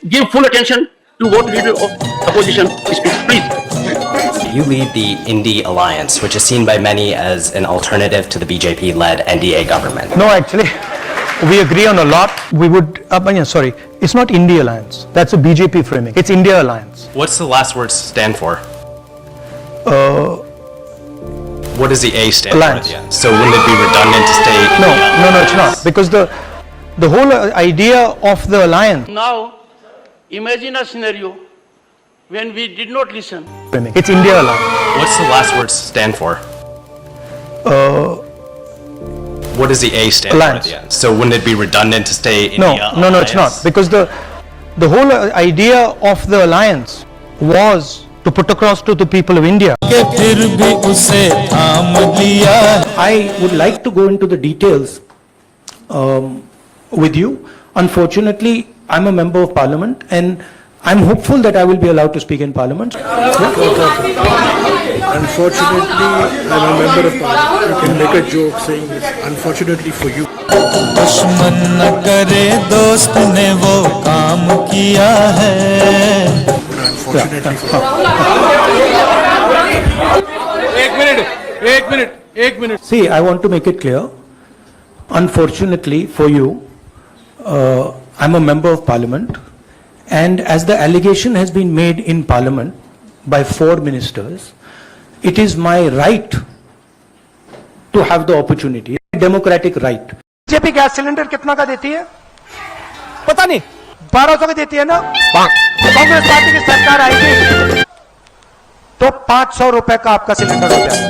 give full attention to what leader of opposition speaks, please. You lead the Indy Alliance, which is seen by many as an alternative to the BJP-led NDA government. No, actually, we agree on a lot. We would, sorry, it's not India Alliance. That's a BJP framing. It's India Alliance. What's the last word stand for? What does the A stand Alliance. for at the end? So wouldn't it be redundant to say No, it's not. Because the whole idea of the alliance, Now, imagine a scenario when we did not listen. it's India Alliance. What's the last word stand for? What does the A stand Alliance. for at the end? So wouldn't it be redundant to say No, India it's not. Alliance? Because the whole idea of the alliance was to put across to the people of India. I would like to go into the details with you. Unfortunately, I'm a member of parliament and I'm hopeful that I will be allowed to speak in parliament. Unfortunately, I'm a member of parliament. You can make a joke saying this. Unfortunately for you. दुश्मन न करे दोस्त ने वो काम किया है. Unfortunately for you. एक minute. See, I want to make it clear. Unfortunately for you, I'm a member of parliament, and as the allegation has been made in parliament by 4 ministers, it is my right to have the opportunity, democratic right. BJP gas cylinder कितना का देती है? पता नहीं. 1200 का देती है ना? कांग्रेस पार्टी की सरकार आएगी तो 500 रुपए का आपका सिलेंडर हो जाएगा.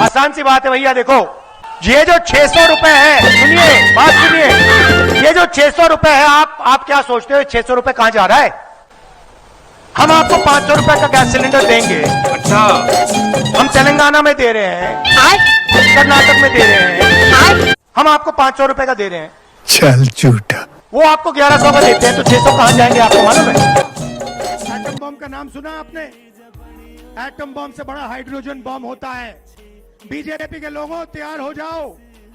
आसान सी बात है भैया. देखो, ये जो 600 रुपए है, सुनिए बात सुनिए, ये जो 600 रुपए है, आप क्या सोचते हो 600 रुपए कहां जा रहा है? हम आपको 500 रुपए का गैस सिलेंडर देंगे. अच्छा. हम तेलंगाना में दे रहे हैं, कर्नाटक में दे रहे हैं, हम आपको 500 रुपए का दे रहे हैं. चल झूठा. वो आपको 1100 का देते हैं, तो 600 कहां जाएंगे आपको मालूम है? एटम बम का नाम सुना आपने? एटम बम से बड़ा हाइड्रोजन बम होता है. बीजेपी के लोगों तैयार हो जाओ,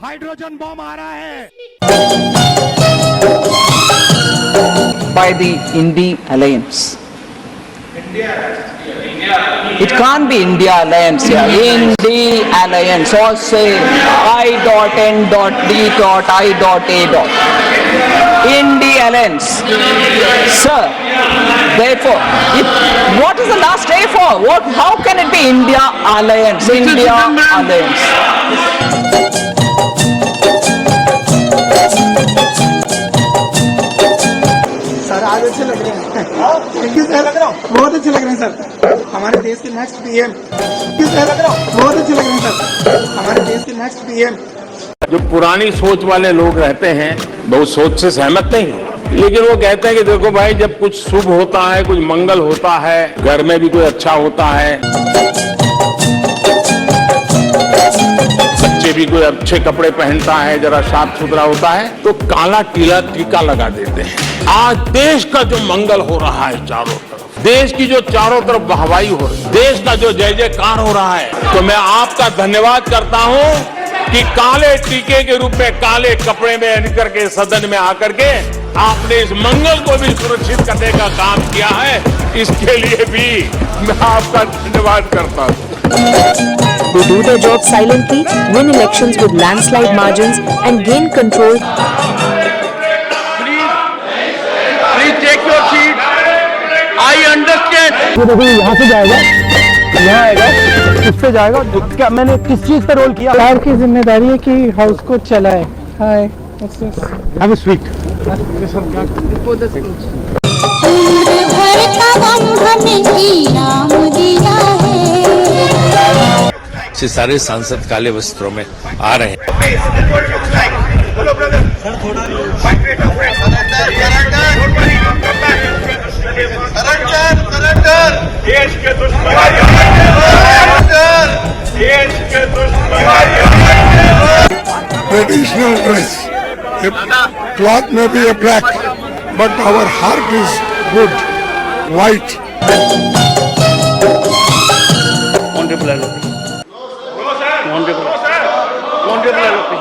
हाइड्रोजन बम आ रहा है. By the Indy Alliance. It can't be India Alliance here. Indy Alliance. All say I.N.D.I.A. Indy Alliance. Sir, therefore, what is the last A for? How can it be India Alliance? India Alliance. Sir आज अच्छे लग रहे हैं. Thank you sir. बहुत अच्छे लग रहे हैं सर. हमारे देश के next PM. Thank you sir. बहुत अच्छे लग रहे हैं सर. हमारे देश के नेक्स्ट पीएम. जो पुरानी सोच वाले लोग रहते हैं वो उस सोच से सहमत नहीं है, लेकिन वो कहते हैं कि देखो भाई, जब कुछ शुभ होता है, कुछ मंगल होता है, घर में भी कोई अच्छा होता है, बच्चे भी कोई अच्छे कपड़े पहनता है, जरा साफ सुथरा होता है, तो काला टीका लगा देते हैं. आज देश का जो मंगल हो रहा है चारों तरफ, देश की जो चारों तरफ वाहवाही हो रही है, देश का जो जय जयकार हो रहा है, तो मैं आपका धन्यवाद करता हूं कि काले टीके के रूप में काले कपड़े में निकल के सदन में आकर के आपने इस मंगल को भी सुरक्षित करने का काम किया है. इसके लिए भी मैं आपका धन्यवाद करता हूं. We do the job silently, win elections with landslide margins and gain control. Please take your seat. I understand. ये देखो, यहाँ से जाएगा, यहाँ आएगा, इस पे जाएगा. क्या मैंने किस चीज पे रोल किया? यार की जिम्मेदारी है कि हाउस को चलाए. हाय. Have a sweet. से सारे सांसद काले वस्त्रों में आ रहे हैं. Traditional dress. Cloth may be a black, but our heart is good, white. Honorable LLP. Honorable LLP.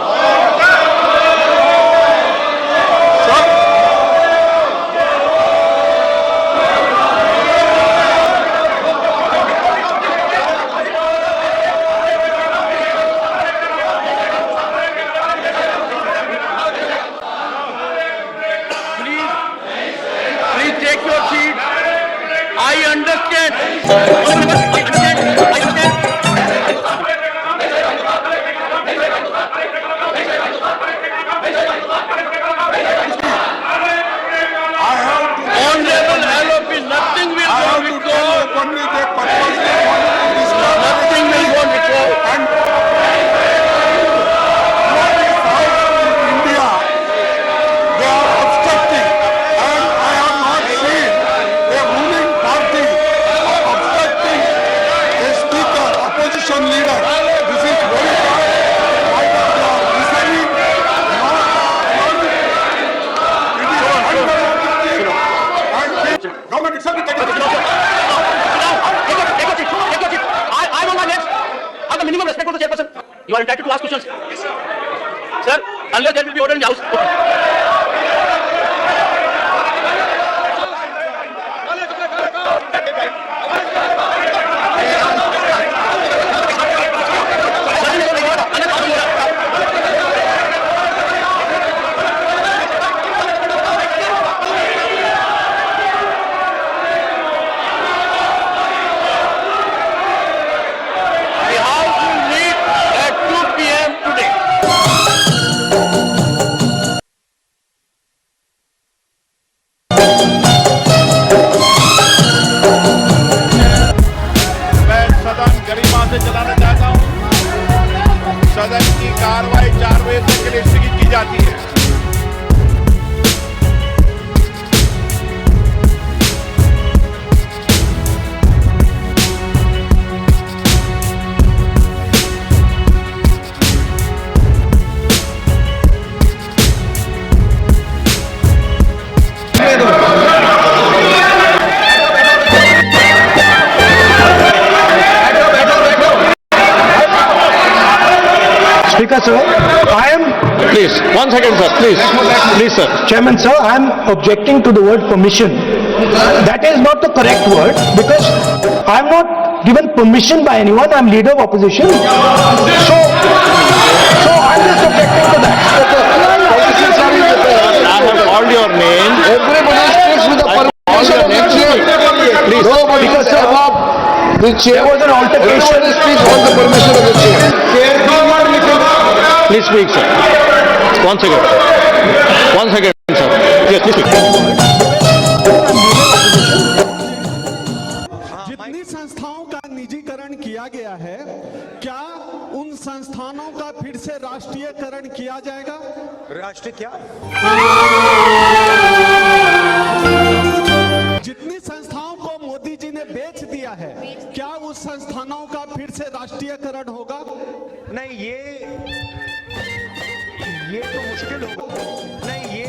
You are entitled to ask questions. Sir, unless there will be order in the house. Okay. The house will meet at 2 p.m. today. मैं सदन गरिमा से चलाना चाहता हूं। सदन की कार्रवाई 4 बजे तक के लिए स्थगित की जाती है। Speaker, sir, I am. Please, 1 second, sir. Please, sir. Chairman, sir, I am objecting to the word permission. That is not the correct word because I am not given permission by anyone. I am leader of opposition. So I am just objecting to that. I have called your name. Everybody speaks with the permission of the chair. Please. Nobody Because, sir, the chair there was an altercation. Everybody speaks on the permission of the chair. Please speak, sir. 1 second. 1 second, sir. Yes, please speak. जितनी संस्थाओं का निजीकरण किया गया है, क्या उन संस्थानों का फिर से राष्ट्रीयकरण किया जाएगा? राष्ट्रीय क्या? जितनी संस्थाओं को मोदी जी ने बेच दिया है, क्या उस संस्थानों का फिर से राष्ट्रीयकरण होगा? नहीं, ये तो मुश्किल होगा। नहीं, ये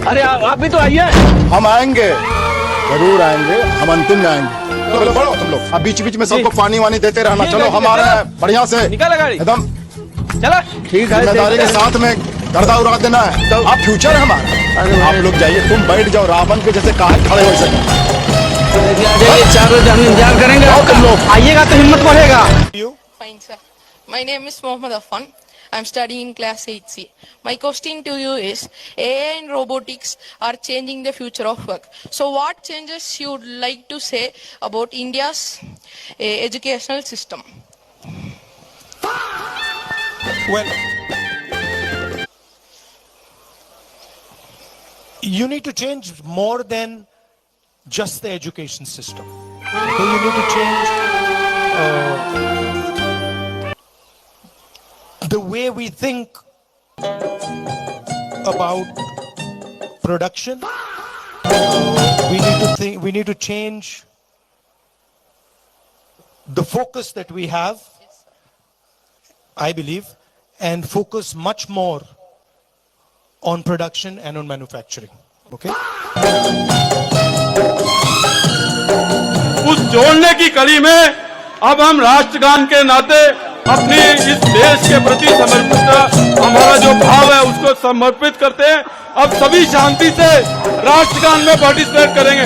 अरे आप भी तो आइए। हम आएंगे, जरूर आएंगे, हम अंतिम में आएंगे। चलो बढ़ो तुम लोग, अब बीच बीच में सबको पानी वानी देते रहना। चलो हम आ रहे हैं बढ़िया से, निकाला गाड़ी एकदम चला। ठीक है, जिम्मेदारी के साथ में गर्दा उड़ा देना है। आप फ्यूचर है हमारा। आप लोग जाइए, तुम बैठ जाओ रावण के जैसे कहाँ खड़े हो सके। चारों हम इंतजार करेंगे। तुम लोग आइएगा तो हिम्मत बढ़ेगा। Fine, sir. My name is Mohammad Affan. I'm studying in class 8C. My question to you is, AI and robotics are changing the future of work. So what changes you would like to say about India's educational system? Well, you need to change more than just the education system. Okay, you need to change the way we think about production. We need to change the focus that we have, I believe, and focus much more on production and on manufacturing. Okay? उस जोड़ने की कड़ी में अब हम राष्ट्रगान के नाते अपनी इस देश के प्रति समर्पित हमारा जो भाव है उसको समर्पित करते हैं। अब सभी शांति से राष्ट्रगान में पार्टिसिपेट करेंगे।